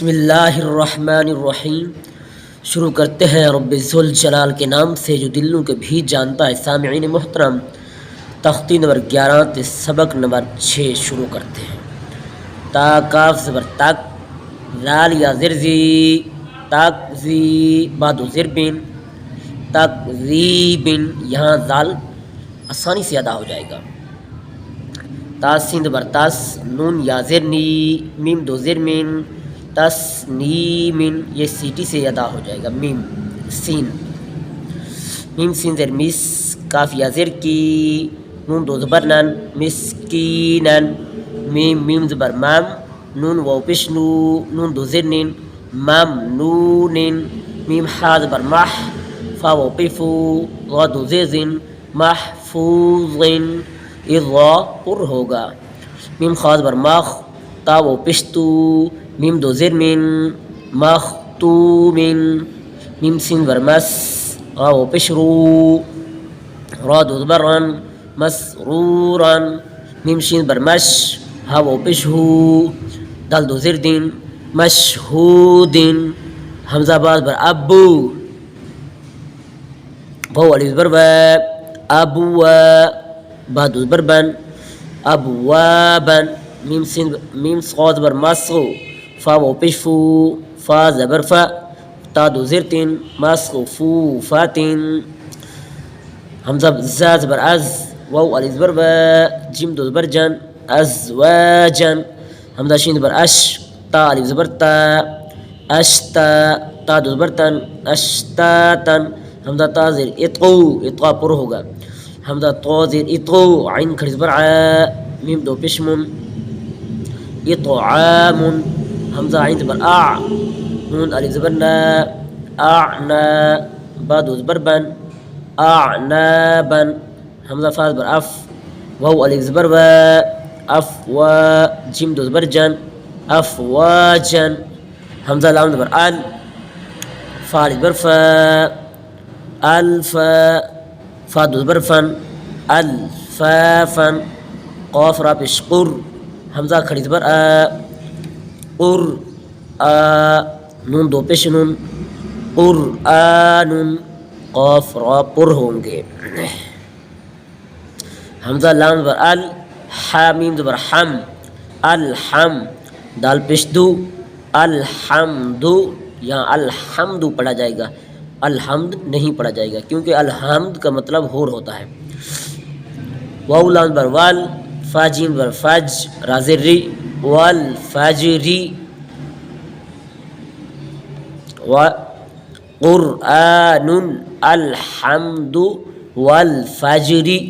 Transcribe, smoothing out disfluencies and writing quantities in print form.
بسم اللہ الرحمن الرحیم۔ شروع کرتے ہیں رب ذوالجلال کے نام سے جو دلوں کے بھی جانتا ہے۔ سامعین محترم، تختی نمبر 11 تے سبق نمبر 6 شروع کرتے ہیں۔ تا کاف زبر تک، زال یا زرزی، تک زی بعد زربن، تک زیبن، یہاں زال آسانی سے ادا ہو جائے گا۔ تا سین زبر تس، نون یا زرنی، میم دو زرمن، تسنیمن، یہ سیٹی سے ادا ہو جائے گا۔ میم سین، میم سین زر مس، کاف یا زر کی، نون دو زبر نن، مسکینن، میم زبر مم، نون واو پشنو، نون دو زر نین، ممنونن، میم حا زبر مح، فا واو پفو، غا دو زیزن، محفوظن، اضا پر ہوگا۔ میم خا زبر مخ، تا واو پشتو، میم دو زرمن، مختومن، میم سین زبر مس، غا واو پشرو، را دو زبرن، مسرورن، میم شین زبر مش، ہا واو پشہو، دال دو زردن، مشہودن، حمزہ باز بر ابو، بو علی زبر با، ابو با دو زبر بن، ابوابن، میم صاد بر مسغو، فا واو پشفو، فا زبر فا، تا دو زرتن، مسغفو فاتن، حمزہ زاز بر از، واو علی زبر با، جیم دو زبر جن، ازواجن، حمزہ شین بر اش، تا علی زبر تا، اشتا، تا دو زبر تن، اشتاتن، حمزہ تا زیر اتقو، اتقا پر ہوگا۔ حمزہ تو زیر اتقو، عین کھڑی زبر ع، میم دو پشمن، اطعامن، حمزہ عین زبر اع، نون علی زبر نا، اعنا، با دو زبر بن، اعنابن، حمزہ فا زبر اف، واو علی زبر با، افوا، جیم دو زبر جن، افواجن، حمزہ لام زبر ال، فا علی زبر فا، الفا، فا دو زبر فن، الفافن، قاف را پیش قر، حمزہ کھڑی زبر آ، قر آ، نون دو پیش نون، قرآن، قاف را پر ہوں گے۔ حمزہ لام زبر ال، حامیم زبر حم، الحم، دال پیش دو، الحمدو، یہاں الحمد پڑھا جائے گا، الحمد نہیں پڑھا جائے گا کیونکہ الحمد کا مطلب ہور ہوتا ہے۔ واو لام زبر وال، فا جیم زبر فج، رازر ری، والفجری، قرآن، الحمد والفجری،